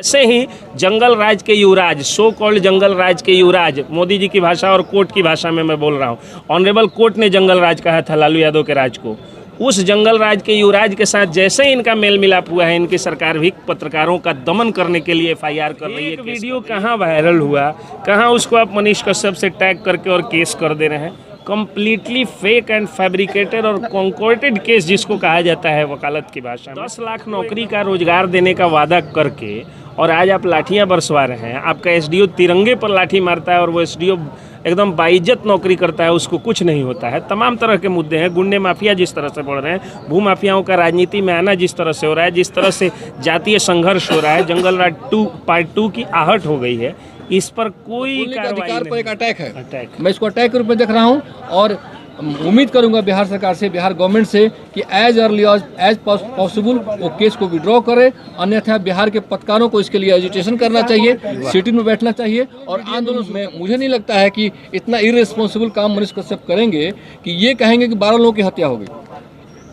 ऐसे ही जंगल राज के युवराज, so called जंगल राज के युवराज, मोदी जी की भाषा और कोर्ट की भाषा में मैं बोल रहा हूँ, ऑनरेबल कोर्ट ने जंगल राज कहा था लालू यादव के राज को। उस जंगल राज के युवराज के साथ जैसे ही इनका मेल मिलाप हुआ है, इनकी सरकार भी पत्रकारों का दमन करने के लिए FIR कर रही है। एक वीडियो कहाँ वायरल हुआ, कहाँ उसको आप मनीष कश्यप से टैग करके और केस कर दे रहे हैं। कंप्लीटली फेक एंड फैब्रिकेटेड और कॉन्कोर्टेड केस जिसको कहा जाता है वकालत की भाषा में। 10 लाख नौकरी का रोजगार देने का वादा करके और आज आप लाठियां बरसवा रहे हैं। आपका SDO तिरंगे पर लाठी मारता है और वो SDO एकदम बाइज्जत नौकरी करता है, उसको कुछ नहीं होता है। तमाम तरह के मुद्दे हैं, गुंडे माफिया जिस तरह से बढ़ रहे हैं, भू माफियाओं का राजनीति में आना जिस तरह से हो रहा है, जिस तरह से जातीय संघर्ष हो रहा है, जंगल राज 2 पार्ट 2 की आहट हो गई है, इस पर कोई अधिकार पर एक अटैक है। अटैक मैं इसको अटैक के रूप में देख रहा हूँ और उम्मीद करूंगा बिहार सरकार से, बिहार गवर्नमेंट से कि एज अर्ली एज पॉसिबल वो केस को विड्रॉ करे, अन्यथा बिहार के पत्रकारों को इसके लिए एजुटेशन करना चाहिए, सिटिंग में बैठना चाहिए और आंदोलन में। मुझे नहीं लगता है कि इतना इरेस्पॉन्सिबल काम मनीष कश्यप करेंगे कि ये कहेंगे कि 12 लोगों की हत्या हो गई।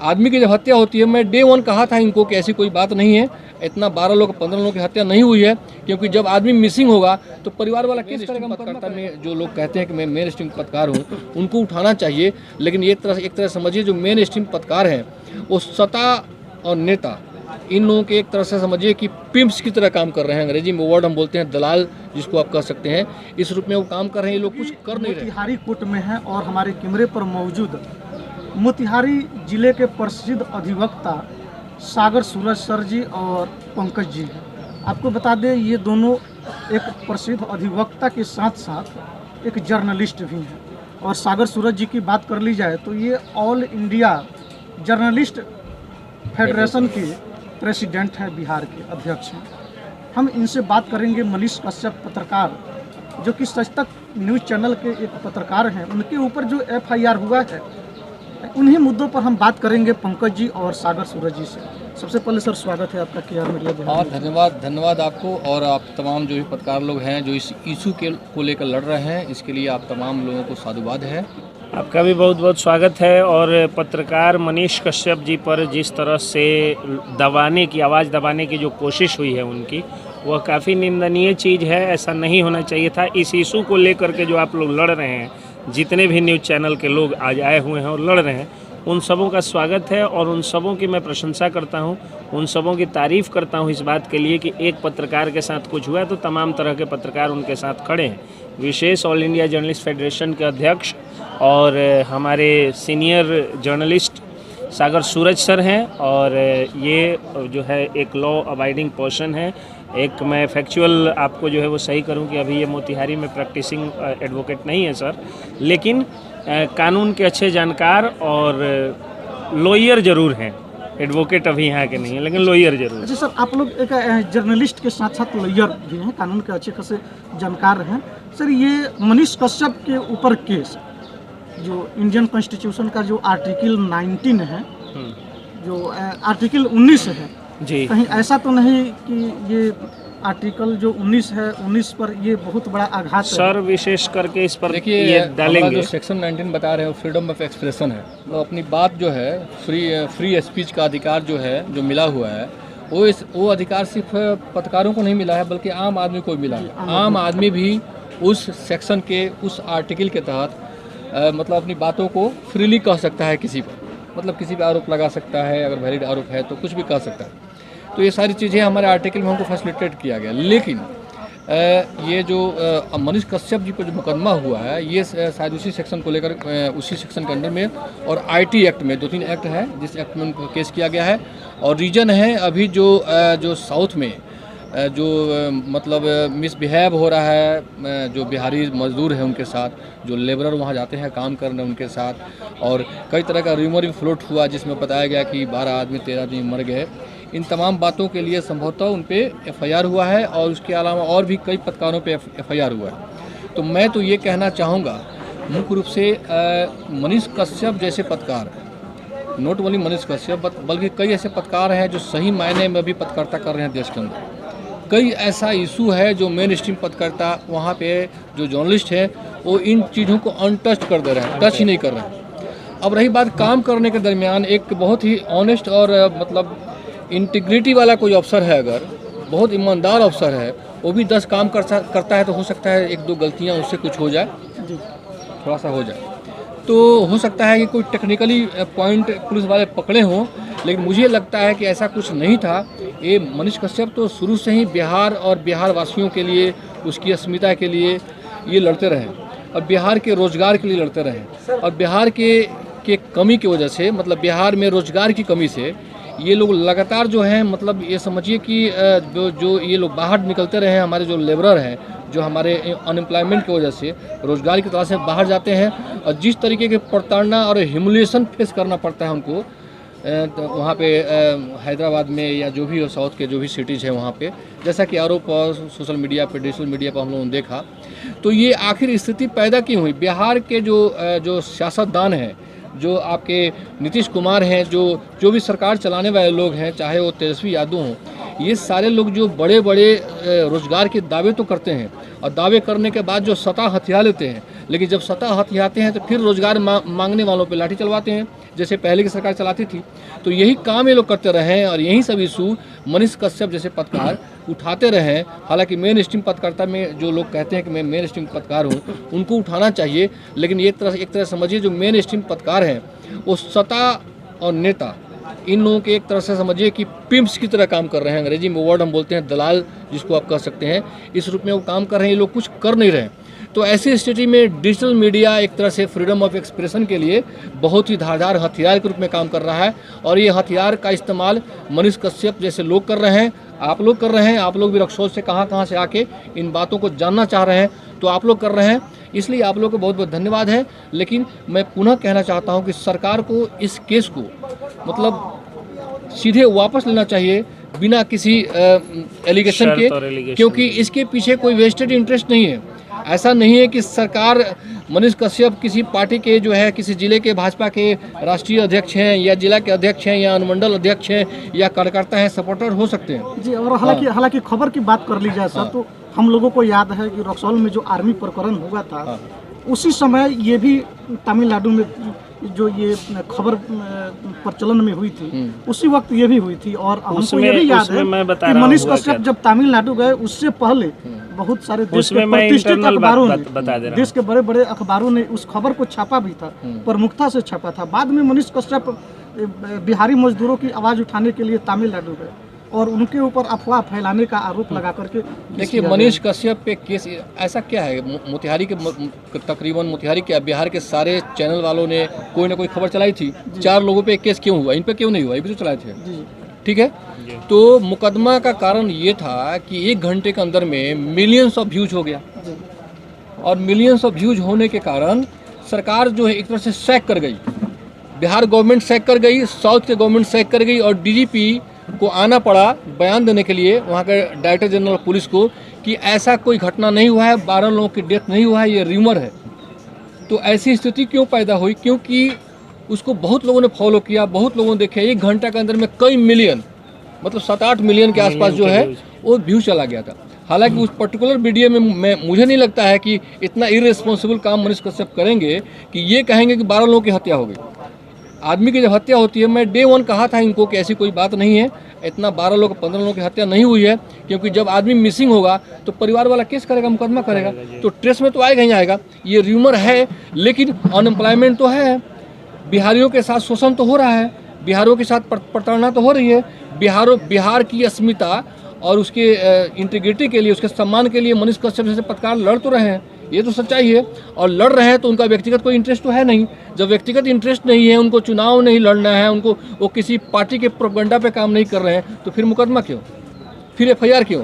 आदमी की जब हत्या होती है, मैं डे 1 कहा था इनको कि ऐसी कोई बात नहीं है, इतना 12 लोग 15 लोगों की हत्या नहीं हुई है, क्योंकि जब आदमी मिसिंग होगा तो परिवार वाला केस करेगा। पत्रकारिता में जो लोग कहते हैं कि मैं मेन स्ट्रीम पत्रकार हूँ, उनको उठाना चाहिए, लेकिन ये एक तरह समझिए जो मेन स्ट्रीम पत्रकार हैं वो सत्ता और नेता, इन लोगों के एक तरह से समझिए कि पिम्प्स की तरह काम कर रहे हैं। अंग्रेजी में वर्ड हम बोलते हैं दलाल, जिसको आप कह सकते हैं, इस रूप में वो काम कर रहे हैं। ये लोग कुछ कर नहीं रहे। मोतिहारी कोर्ट में है और हमारे कैमरे पर मौजूद मोतिहारी जिले के प्रसिद्ध अधिवक्ता सागर सूरज सर जी और पंकज जी हैं। आपको बता दें, ये दोनों एक प्रसिद्ध अधिवक्ता के साथ साथ एक जर्नलिस्ट भी हैं। और सागर सूरज जी की बात कर ली जाए तो ये ऑल इंडिया जर्नलिस्ट फेडरेशन के प्रेसिडेंट हैं, बिहार के अध्यक्ष हैं। हम इनसे बात करेंगे। मनीष कश्यप पत्रकार, जो कि सच तक न्यूज़ चैनल के एक पत्रकार हैं, उनके ऊपर जो FIR हुआ है, उन्हीं मुद्दों पर हम बात करेंगे पंकज जी और सागर सूरज जी से। सबसे पहले सर स्वागत है आपका KR मीडिया। हाँ, धन्यवाद आपको और आप तमाम जो भी पत्रकार लोग हैं जो इस इशू को लेकर लड़ रहे हैं, इसके लिए आप तमाम लोगों को साधुवाद है। आपका भी बहुत बहुत स्वागत है। और पत्रकार मनीष कश्यप जी पर जिस तरह से दबाने की, आवाज़ दबाने की जो कोशिश हुई है उनकी, वह काफ़ी निंदनीय चीज़ है। ऐसा नहीं होना चाहिए था। इस इशू को लेकर के जो आप लोग लड़ रहे हैं, जितने भी न्यूज़ चैनल के लोग आज आए हुए हैं और लड़ रहे हैं, उन सबों का स्वागत है और उन सबों की मैं प्रशंसा करता हूं, उन सबों की तारीफ़ करता हूं इस बात के लिए कि एक पत्रकार के साथ कुछ हुआ तो तमाम तरह के पत्रकार उनके साथ खड़े हैं। विशेष ऑल इंडिया जर्नलिस्ट फेडरेशन के अध्यक्ष और हमारे सीनियर जर्नलिस्ट सागर सूरज सर हैं और ये जो है एक लॉ अबाइडिंग पर्सन है। एक मैं फैक्चुअल आपको जो है वो सही करूं कि अभी ये मोतिहारी में प्रैक्टिसिंग एडवोकेट नहीं है सर, लेकिन कानून के अच्छे जानकार और लॉयर ज़रूर हैं। एडवोकेट अभी यहाँ के नहीं है, लेकिन लॉयर जरूर। अच्छा सर, आप लोग एक जर्नलिस्ट के साथ साथ लॉयर भी हैं, कानून के अच्छे खासे जानकार हैं। सर, ये मनीष कश्यप के ऊपर केस, जो इंडियन कॉन्स्टिट्यूशन का जो आर्टिकल 19 है, जो आर्टिकल 19 है जी, कहीं ऐसा तो नहीं कि ये आर्टिकल जो 19 है, 19 पर ये बहुत बड़ा आघात सर है? विशेष करके इस पर देखिए, डालेंगे जो सेक्शन 19 बता रहे हैं फ्रीडम ऑफ एक्सप्रेशन है। तो अपनी बात जो है, फ्री स्पीच का अधिकार जो है, जो मिला हुआ है, वो अधिकार सिर्फ पत्रकारों को नहीं मिला है, बल्कि आम आदमी को मिला है। आम आदमी भी उस सेक्शन के, उस आर्टिकल के तहत मतलब अपनी बातों को फ्रीली कह सकता है किसी पर, मतलब किसी पर आरोप लगा सकता है, अगर वैलिड आरोप है तो कुछ भी कह सकता है। तो ये सारी चीज़ें हमारे आर्टिकल में हमको फैसिलिटेट किया गया। लेकिन ये जो मनीष कश्यप जी पर जो मुकदमा हुआ है, ये शायद उसी सेक्शन को लेकर, उसी सेक्शन के अंडर में और IT एक्ट में 2-3 एक्ट है जिस एक्ट में उनको केस किया गया है। और रीजन है अभी जो साउथ में जो मतलब मिसबिहेव हो रहा है, जो बिहारी मजदूर हैं उनके साथ, जो लेबरर वहाँ जाते हैं काम करने उनके साथ, और कई तरह का र्यूमर भी फ्लोट हुआ जिसमें बताया गया कि 12 आदमी 13 आदमी मर गए। इन तमाम बातों के लिए संभवतः उन पर FIR हुआ है और उसके अलावा और भी कई पत्रकारों पे FIR हुआ है। तो मैं तो ये कहना चाहूँगा मुख्य रूप से मनीष कश्यप जैसे पत्रकार, नॉट ओनली मनीष कश्यप बल्कि कई ऐसे पत्रकार हैं जो सही मायने में भी पत्रकारिता कर रहे हैं देश के अंदर। कई ऐसा इशू है जो मेन स्ट्रीम पत्रकारिता, वहाँ पे जो जर्नलिस्ट है वो इन चीज़ों को अनटच कर दे रहे हैं, टच ही नहीं कर रहे हैं। अब रही बात काम करने के दरमियान, एक बहुत ही ऑनेस्ट और मतलब इंटीग्रिटी वाला कोई अफसर है अगर, बहुत ईमानदार अफसर है, वो भी 10 काम करता है तो हो सकता है 1-2 गलतियाँ उससे कुछ हो जाए, जी थोड़ा सा हो जाए, तो हो सकता है कि कोई टेक्निकली पॉइंट पुलिस वाले पकड़े हों, लेकिन मुझे लगता है कि ऐसा कुछ नहीं था। ये मनीष कश्यप तो शुरू से ही बिहार और बिहार वासियों के लिए, उसकी अस्मिता के लिए ये लड़ते रहे और बिहार के रोजगार के लिए लड़ते रहे। और बिहार के कमी की वजह से, मतलब बिहार में रोजगार की कमी से ये लोग लगातार जो है, मतलब ये समझिए कि जो ये लोग बाहर निकलते रहे हैं, हमारे जो लेबरर हैं, जो हमारे अनएम्प्लॉयमेंट की वजह से रोजगार की तरह से बाहर जाते हैं, और जिस तरीके के प्रताड़ना और ह्यूमिलिएशन फेस करना पड़ता है उनको तो वहाँ पे हैदराबाद में या जो भी हो, साउथ के जो भी सिटीज़ हैं वहाँ पे, जैसा कि आरोप और सोशल मीडिया पे, डिजिटल मीडिया पर हम लोगों ने देखा, तो ये आखिर स्थिति पैदा क्यों हुई। बिहार के जो सियासतदान हैं, जो आपके नीतीश कुमार हैं, जो भी सरकार चलाने वाले लोग हैं, चाहे वो तेजस्वी यादव हों, ये सारे लोग जो बड़े बड़े रोजगार के दावे तो करते हैं, और दावे करने के बाद जो सत्ता हथिया लेते हैं, लेकिन जब सत्ता हथियाते हैं तो फिर रोजगार मांगने वालों पे लाठी चलवाते हैं, जैसे पहले की सरकार चलाती थी। तो यही काम ये लोग करते रहे हैं, और यही सब इशू मनीष कश्यप जैसे पत्रकार उठाते रहे हैं। हालांकि मेन स्ट्रीम पत्रकारिता में जो लोग कहते हैं कि मैं मेन स्ट्रीम पत्रकार हूँ, उनको उठाना चाहिए, लेकिन एक तरह समझिए जो मेन स्ट्रीम पत्रकार हैं वो सत्ता और नेता, इन लोगों के एक तरह से समझिए कि पिम्प्स की तरह काम कर रहे हैं। अंग्रेजी में वर्ड हम बोलते हैं दलाल, जिसको आप कह सकते हैं, इस रूप में वो काम कर रहे हैं। ये लोग कुछ कर नहीं रहे। तो ऐसी स्थिति में डिजिटल मीडिया एक तरह से फ्रीडम ऑफ एक्सप्रेशन के लिए बहुत ही धारदार हथियार के रूप में काम कर रहा है, और ये हथियार का इस्तेमाल मनीष कश्यप जैसे लोग कर रहे हैं, आप लोग कर रहे हैं। आप लोग भी रक्सौल से कहाँ से आके इन बातों को जानना चाह रहे हैं, तो आप लोग कर रहे हैं, इसलिए आप लोग को बहुत बहुत धन्यवाद है। लेकिन मैं पुनः कहना चाहता हूँ कि सरकार को इस केस को मतलब सीधे वापस लेना चाहिए, बिना किसी एलिगेशन के, क्योंकि इसके पीछे कोई वेस्टेड इंटरेस्ट नहीं है। ऐसा नहीं है कि सरकार मनीष कश्यप किसी पार्टी के जो है, किसी जिले के भाजपा के राष्ट्रीय अध्यक्ष हैं, या जिला के अध्यक्ष हैं, या अनुमंडल अध्यक्ष हैं, या कार्यकर्ता हैं, सपोर्टर हो सकते हैं जी। और हालांकि खबर की बात कर ली जाए सर, तो हम लोगों को याद है कि रक्सौल में जो आर्मी प्रकरण हुआ था, उसी समय ये भी तमिलनाडु में जो ये खबर प्रचलन में हुई थी, उसी वक्त ये भी हुई थी। और हमको ये भी याद है कि मनीष कश्यप जब तमिलनाडु गए, उससे पहले बहुत सारे देश के प्रतिष्ठित अखबारों ने, देश के बड़े बड़े अखबारों ने उस खबर को छापा भी था, प्रमुखता से छापा था। बाद में मनीष कश्यप बिहारी मजदूरों की आवाज़ उठाने के लिए तमिलनाडु गए, और उनके ऊपर अफवाह फैलाने का आरोप लगा करके। देखिए, मनीष कश्यप पे केस ऐसा क्या है, मोतिहारी के तकरीबन मोतिहारी के बिहार के सारे चैनल वालों ने कोई ना कोई खबर चलाई थी। 4 लोगों पे केस क्यों हुआ, इन पे क्यों नहीं हुआ, ये भी तो चलाए थे, ठीक है। तो मुकदमा का कारण ये था कि 1 घंटे के अंदर में मिलियंस ऑफ व्यूज हो गया, और मिलियंस ऑफ व्यूज होने के कारण सरकार जो है एक तरह से सैक कर गई, बिहार गवर्नमेंट सैक कर गई, साउथ के गवर्नमेंट सैक कर गई, और डीजीपी को आना पड़ा बयान देने के लिए वहाँ के डायरेक्टर जनरल पुलिस को कि ऐसा कोई घटना नहीं हुआ है, 12 लोगों की डेथ नहीं हुआ है, ये र्यूमर है। तो ऐसी स्थिति क्यों पैदा हुई, क्योंकि उसको बहुत लोगों ने फॉलो किया, बहुत लोगों ने देखे। 1 घंटा के अंदर में कई मिलियन, मतलब 7-8 मिलियन के आसपास जो है वो व्यू चला गया था। हालांकि उस पर्टिकुलर वीडियो में मुझे नहीं लगता है कि इतना इरेस्पॉन्सिबल काम मनीष कश्यप करेंगे कि ये कहेंगे कि 12 लोगों की हत्या हो गई। आदमी की जब हत्या होती है, मैं डे 1 कहा था इनको कि ऐसी कोई बात नहीं है, इतना 12 लोग 15 लोगों की हत्या नहीं हुई है, क्योंकि जब आदमी मिसिंग होगा तो परिवार वाला केस करेगा, मुकदमा करेगा, तो ट्रेस में तो आएगा ही आएगा। ये र्यूमर है, लेकिन अनएम्प्लॉयमेंट तो है, बिहारियों के साथ शोषण तो हो रहा है, बिहारियों के साथ प्रताड़ना तो हो रही है। बिहार की अस्मिता और उसके इंटीग्रिटी के लिए, उसके सम्मान के लिए मनीष कश्यप जैसे पत्रकार लड़ तो रहे हैं, ये तो सच्चाई है। और लड़ रहे हैं तो उनका व्यक्तिगत कोई इंटरेस्ट तो है नहीं। जब व्यक्तिगत इंटरेस्ट नहीं है, उनको चुनाव नहीं लड़ना है, उनको वो किसी पार्टी के प्रोपेगेंडा पे काम नहीं कर रहे हैं, तो फिर मुकदमा क्यों, फिर FIR क्यों?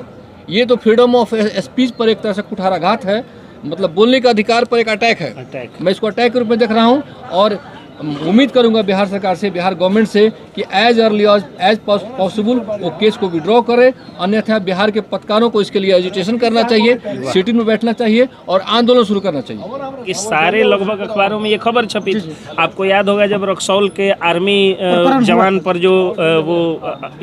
ये तो फ्रीडम ऑफ स्पीच पर एक तरह से कुठाराघात है, मतलब बोलने का अधिकार पर एक अटैक है। मैं इसको अटैक के रूप में देख रहा हूँ, और उम्मीद करूंगा बिहार सरकार से, बिहार गवर्नमेंट से कि एज अर्ली एज पॉसिबल वो केस को विड्रॉ करे, अन्यथा बिहार के पत्रकारों को इसके लिए एजुटेशन करना चाहिए, सिटिंग में बैठना चाहिए और आंदोलन शुरू करना चाहिए। इस सारे लगभग अखबारों में ये खबर छपी थी। आपको याद होगा जब रक्सौल के आर्मी जवान पर जो वो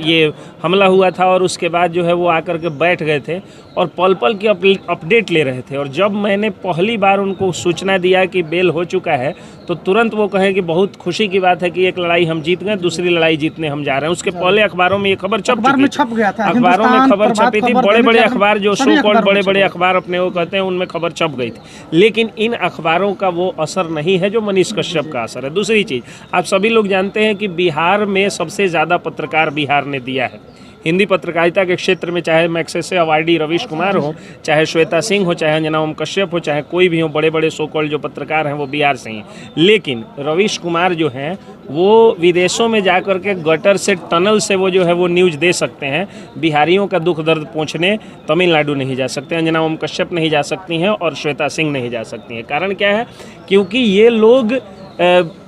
ये हमला हुआ था, और उसके बाद जो है वो आकर के बैठ गए थे और पल पल की अपडेट ले रहे थे। और जब मैंने पहली बार उनको सूचना दिया कि बेल हो चुका है, तो तुरंत वो कहे कि बहुत खुशी की बात है कि एक लड़ाई हम जीत गए, दूसरी लड़ाई जीतने हम जा रहे हैं। उसके पहले अखबारों में ये खबर अखबार में छप गया था, अखबारों में खबर हिंदुस्तान, छपी थी, प्रभात खबर, बड़े बड़े दैनिक अखबार जो सभी सो कॉल्ड अखबारों में बड़े बड़े छपी। अखबार अपने वो कहते हैं, उनमें खबर छप गई थी। लेकिन इन अखबारों का वो असर नहीं है जो मनीष कश्यप का असर है। दूसरी चीज़, आप सभी लोग जानते हैं कि बिहार में सबसे ज़्यादा पत्रकार बिहार ने दिया है हिंदी पत्रकारिता के क्षेत्र में, चाहे मैग्सेसे अवार्डी रवीश कुमार हो, चाहे श्वेता सिंह हो, चाहे अंजना ओम कश्यप हो, चाहे कोई भी हो, बड़े बड़े सो कॉल्ड जो पत्रकार हैं वो बिहार से ही। लेकिन रवीश कुमार जो हैं वो विदेशों में जाकर के गटर से, टनल से वो जो है वो न्यूज़ दे सकते हैं। बिहारियों का दुख दर्द पहुँचने तमिलनाडु नहीं जा सकते, अंजना ओम कश्यप नहीं जा सकती हैं और श्वेता सिंह नहीं जा सकती हैं। कारण क्या है? क्योंकि ये लोग,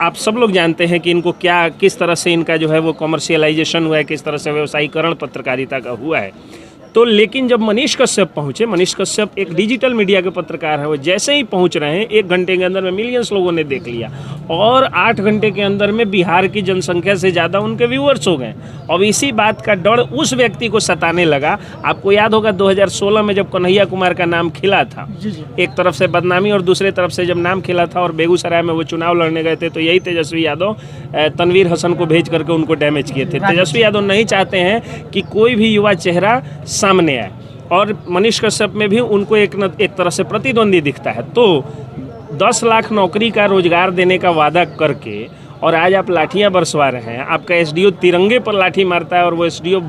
आप सब लोग जानते हैं कि इनको किस तरह से इनका जो है वो कमर्शियलाइजेशन हुआ है, किस तरह से व्यवसायीकरण पत्रकारिता का हुआ है। तो लेकिन जब मनीष कश्यप पहुँचे, मनीष कश्यप एक डिजिटल मीडिया के पत्रकार हैं, वो जैसे ही पहुँच रहे हैं 1 घंटे के अंदर में मिलियंस लोगों ने देख लिया और 8 घंटे के अंदर में बिहार की जनसंख्या से ज़्यादा उनके व्यूअर्स हो गए। अब इसी बात का डर उस व्यक्ति को सताने लगा। आपको याद होगा 2016 में जब कन्हैया कुमार का नाम खिला था, एक तरफ से बदनामी और दूसरे तरफ से जब नाम खिला था और बेगूसराय में वो चुनाव लड़ने गए थे, तो यही तेजस्वी यादव तनवीर हसन को भेज करके उनको डैमेज किए थे। तेजस्वी यादव नहीं चाहते हैं कि कोई भी युवा चेहरा सामने आए और मनीष कश्यप में भी उनको एक तरह से प्रतिद्वंदी दिखता है। तो 10 लाख नौकरी का रोजगार देने का वादा करके और आज आप लाठियां बरसवा रहे हैं। आपका एसडीओ तिरंगे पर लाठी मारता है और वो एसडीओ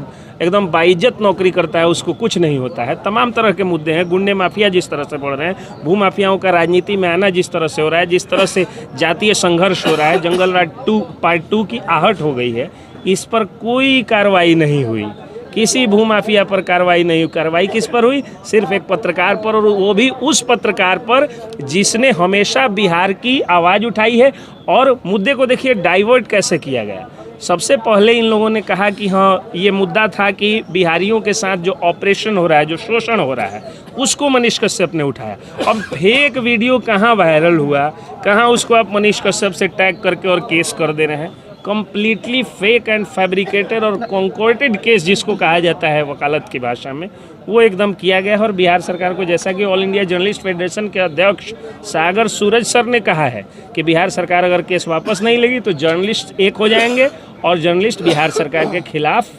एकदम बाइज्जत नौकरी करता है, उसको कुछ नहीं होता है। तमाम तरह के मुद्दे हैं। गुंडे माफिया जिस तरह से बढ़ रहे हैं, भू माफियाओं का राजनीति में आना जिस तरह से हो रहा है, जिस तरह से जातीय संघर्ष हो रहा है, जंगल राज 2 पार्ट 2 की आहट हो गई है, इस पर कोई कार्रवाई नहीं हुई। किसी भूमाफिया पर कार्रवाई नहीं हुई। कार्रवाई किस पर हुई? सिर्फ एक पत्रकार पर, और वो भी उस पत्रकार पर जिसने हमेशा बिहार की आवाज़ उठाई है। और मुद्दे को देखिए डाइवर्ट कैसे किया गया। सबसे पहले इन लोगों ने कहा कि हाँ, ये मुद्दा था कि बिहारियों के साथ जो ऑपरेशन हो रहा है, जो शोषण हो रहा है, उसको मनीष कश्यप ने उठाया। अब फेक वीडियो कहाँ वायरल हुआ, कहाँ उसको आप मनीष कश्यप से टैग करके और केस कर दे रहे हैं। कम्प्लीटली फेक एंड फैब्रिकेटेड और कॉन्कोर्टेड केस जिसको कहा जाता है वकालत की भाषा में, वो एकदम किया गया है। और बिहार सरकार को, जैसा कि ऑल इंडिया जर्नलिस्ट फेडरेशन के अध्यक्ष सागर सूरज सर ने कहा है कि बिहार सरकार अगर केस वापस नहीं लेगी तो जर्नलिस्ट एक हो जाएंगे और जर्नलिस्ट बिहार सरकार के खिलाफ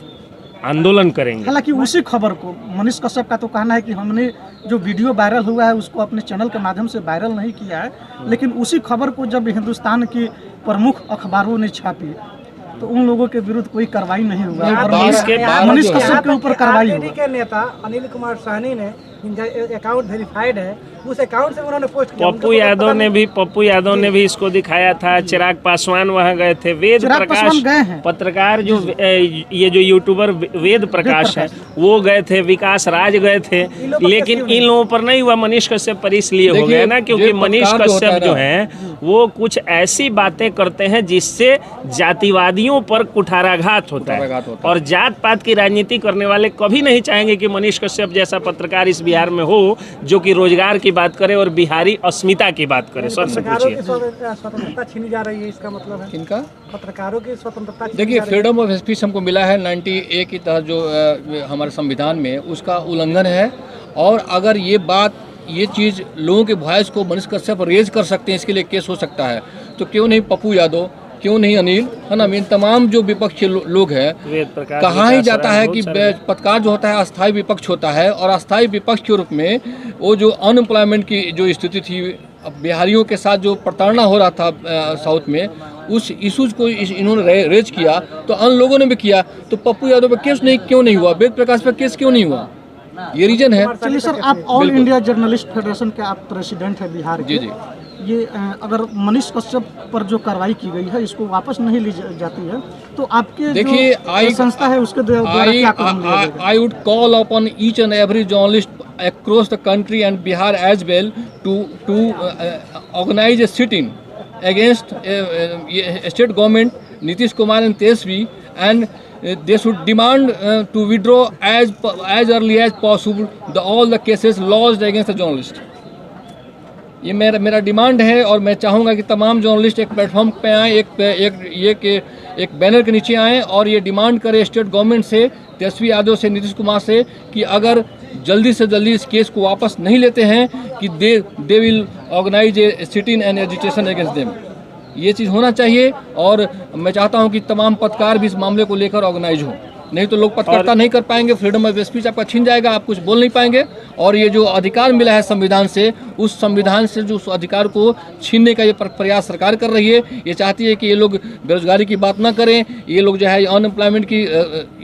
आंदोलन करेंगे। हालांकि उसी खबर को मनीष कश्यप का तो कहना है कि हमने जो वीडियो वायरल हुआ है उसको अपने चैनल के माध्यम से वायरल नहीं किया है, लेकिन उसी खबर को जब हिंदुस्तान की प्रमुख अखबारों ने छापी तो उन लोगों के विरुद्ध कोई कार्रवाई नहीं हुआ और मनीष कश्यप के ऊपर कार्रवाई हुई। के नेता अनिल कुमार साहनी ने जिनका अकाउंट वेरीफाइड है, उस अकाउंट से उन्होंने पोस्ट किया। पप्पू यादव ने भी इसको दिखाया था। चिराग पासवान वहाँ गए थे। वेद प्रकाश पत्रकार जो ये जो यूट्यूबर वेद प्रकाश है वो गए थे, विकास राज गए थे, लेकिन इन लोगों पर नहीं हुआ। मनीष कश्यप पर इसलिए हो गया ना क्योंकि मनीष कश्यप जो है वो कुछ ऐसी बातें करते हैं जिससे जातिवादियों पर कुठाराघात होता है। और जात पात की राजनीति करने वाले कभी नहीं चाहेंगे कि मनीष कश्यप जैसा पत्रकार इस बिहार में हो जो कि रोजगार की बात करे और बिहारी अस्मिता की बात करे। सर से पूछिए। स्वतंत्रता छीनी जा रही है, इसका मतलब है किनका? पत्रकारों की स्वतंत्रता। देखिए, फ्रीडम ऑफ स्पीच हमको मिला है 90A के तहत जो हमारे संविधान में, उसका उल्लंघन है। और अगर ये चीज़ लोगों के वॉइस को मनीष कश्यप रेज कर सकते हैं, इसके लिए केस हो सकता है, तो क्यों नहीं पप्पू यादव, क्यों नहीं अनिल, है ना, इन तमाम जो विपक्षी लोग हैं। कहाँ ही जाता है कि पत्रकार जो होता है अस्थायी विपक्ष होता है, और अस्थायी विपक्ष के रूप में वो जो अनएम्प्लॉयमेंट की जो स्थिति थी, बिहारियों के साथ जो प्रताड़ना हो रहा था साउथ में, उस इशूज़ को इन्होंने रेज किया, तो अन्य लोगों ने भी किया। तो पप्पू यादव पर केस क्यों नहीं हुआ? वेद प्रकाश पर केस क्यों नहीं हुआ? ये रीजन है। चलिए सर, आप ऑल इंडिया जर्नलिस्ट फेडरेशन के आप प्रेसिडेंट है बिहार के। जी। ये अगर मनीष कश्यप पर जो कार्रवाई की गई है इसको वापस नहीं ली जाती है तो आपके देखिए, जो संस्था है उसके द्वारा क्या कदम लिया जाएगा? I would call upon each and every journalist across the country and Bihar as well to organize a sit-in against state government, Nitish Kumar and Tesvi, and they should demand to withdraw as early as possible all the cases lodged against the journalist. ये मेरा demand है। और मैं चाहूँगा कि तमाम journalist एक platform पे आएँ, एक बैनर के नीचे आएँ और ये डिमांड करें स्टेट गवर्नमेंट से, तेजस्वी यादव से, नीतीश कुमार से, कि अगर जल्दी से जल्दी इस केस को वापस नहीं लेते हैं कि they will organise a sit in and agitation against them. ये चीज़ होना चाहिए। और मैं चाहता हूँ कि तमाम पत्रकार भी इस मामले को लेकर ऑर्गेनाइज हों, नहीं तो लोग पत्रकारिता नहीं कर पाएंगे, फ्रीडम ऑफ स्पीच आपका छीन जाएगा, आप कुछ बोल नहीं पाएंगे। और ये जो अधिकार मिला है संविधान से, उस संविधान से जो उस अधिकार को छीनने का ये प्रयास सरकार कर रही है। ये चाहती है कि ये लोग बेरोजगारी की बात ना करें, ये लोग जो है अनएम्प्लॉयमेंट की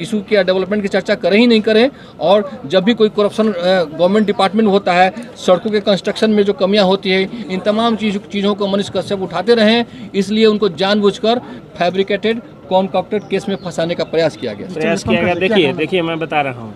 इशू की या डेवलपमेंट की चर्चा करें ही नहीं करें। और जब भी कोई करप्शन गवर्नमेंट डिपार्टमेंट में होता है, सड़कों के कंस्ट्रक्शन में जो कमियाँ होती है, इन तमाम चीज़ों को मनीष कश्यप उठाते रहें, इसलिए उनको जानबूझकर फैब्रिकेटेड कॉन्कॉक्टेड केस में फंसाने का प्रयास किया गया। देखिए मैं बता रहा हूँ,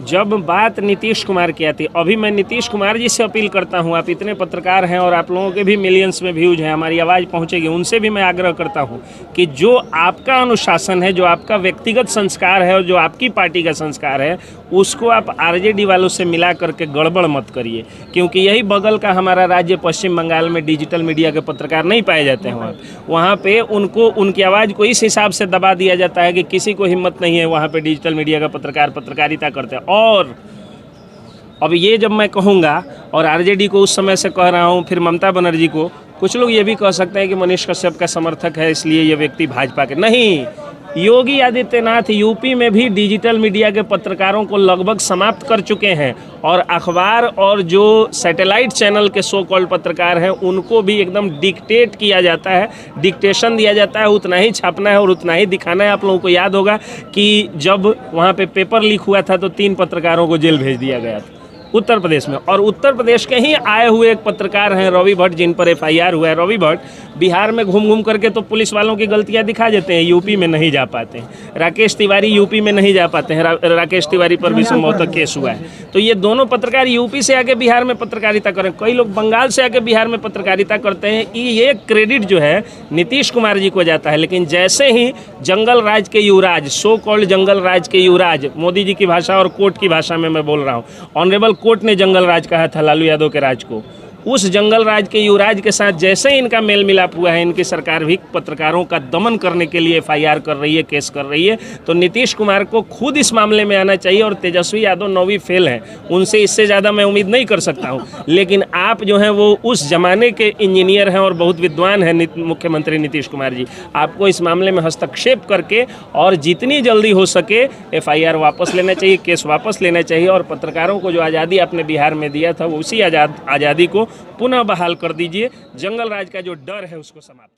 जब बात नीतीश कुमार की आती, अभी मैं नीतीश कुमार जी से अपील करता हूं, आप इतने पत्रकार हैं और आप लोगों के भी मिलियंस में व्यूज हैं, हमारी आवाज़ पहुंचेगी, उनसे भी मैं आग्रह करता हूं कि जो आपका अनुशासन है, जो आपका व्यक्तिगत संस्कार है और जो आपकी पार्टी का संस्कार है, उसको आप आरजेडी वालों से मिला करके गड़बड़ मत करिए, क्योंकि यही बगल का हमारा राज्य पश्चिम बंगाल में डिजिटल मीडिया के पत्रकार नहीं पाए जाते हैं। वहाँ पे उनको उनकी आवाज़ को इस हिसाब से दबा दिया जाता है कि किसी को हिम्मत नहीं है वहाँ पे डिजिटल मीडिया का पत्रकार पत्रकारिता करते हैं। और अब ये जब मैं कहूँगा, और आरजेडी को उस समय से कह रहा हूँ, फिर ममता बनर्जी को, कुछ लोग ये भी कह सकते हैं कि मनीष कश्यप का समर्थक है इसलिए ये व्यक्ति भाजपा के, नहीं। योगी आदित्यनाथ यूपी में भी डिजिटल मीडिया के पत्रकारों को लगभग समाप्त कर चुके हैं, और अखबार और जो सैटेलाइट चैनल के सो कॉल्ड पत्रकार हैं उनको भी एकदम डिक्टेट किया जाता है, डिक्टेशन दिया जाता है, उतना ही छापना है और उतना ही दिखाना है। आप लोगों को याद होगा कि जब वहाँ पे पेपर लीक हुआ था तो 3 पत्रकारों को जेल भेज दिया गया था उत्तर प्रदेश में, और उत्तर प्रदेश के ही आए हुए एक पत्रकार हैं रवि भट्ट, जिन पर FIR हुआ है। रवि भट्ट बिहार में घूम घूम करके तो पुलिस वालों की गलतियां दिखा देते हैं, यूपी में नहीं जा पाते हैं। राकेश तिवारी यूपी में नहीं जा पाते हैं, राकेश तिवारी पर भी समझौता केस हुआ है। तो ये दोनों पत्रकार यूपी से आके बिहार में पत्रकारिता करें, कई लोग बंगाल से आके बिहार में पत्रकारिता करते हैं। ये क्रेडिट जो है नीतीश कुमार जी को जाता है। लेकिन जैसे ही जंगल राज के युवराज, सो कॉल्ड जंगल राज के युवराज, मोदी जी की भाषा और कोर्ट की भाषा में मैं बोल रहा हूँ, ऑनरेबल कोर्ट ने जंगल राज कहा था लालू यादव के राज को, उस जंगल राज के युवराज के साथ जैसे ही इनका मेल मिलाप हुआ है, इनकी सरकार भी पत्रकारों का दमन करने के लिए FIR कर रही है, केस कर रही है। तो नीतीश कुमार को खुद इस मामले में आना चाहिए। और तेजस्वी यादव 9वीं फेल हैं, उनसे इससे ज़्यादा मैं उम्मीद नहीं कर सकता हूं। लेकिन आप जो हैं वो उस जमाने के इंजीनियर हैं और बहुत विद्वान हैं मुख्यमंत्री नीतीश कुमार जी, आपको इस मामले में हस्तक्षेप करके और जितनी जल्दी हो सके FIR वापस लेना चाहिए, केस वापस लेना चाहिए, और पत्रकारों को जो आज़ादी आपने बिहार में दिया था वो उसी आज़ादी को पुनः बहाल कर दीजिए। जंगल राज का जो डर है उसको समाप्त